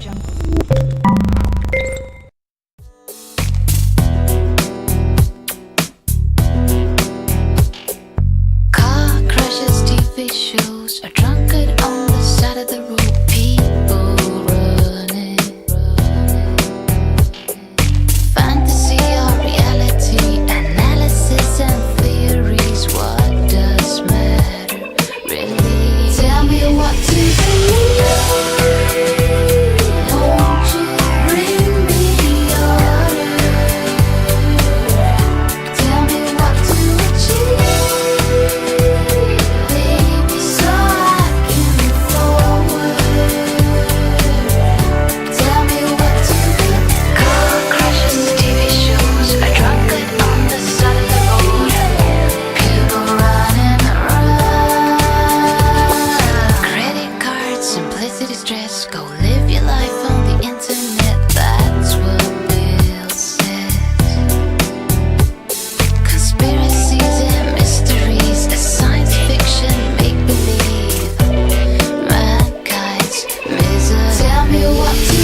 Car crashes, TV shows, a drunkard on the side of the road. People running. Fantasy or reality, analysis and theories. What does matter, really? Tell me what to believe. Won't you bring me order? Tell me what to achieve, baby, so I can move forward. Tell me what to be. Car crashes, TV shows, a drunkard on the side of the road. People running around. Credit cards, simplicity, stress. Go live your life on the internet. That's what Bill says. Conspiracies and mysteries, a science fiction make believe. Mankind's misery. Tell me what to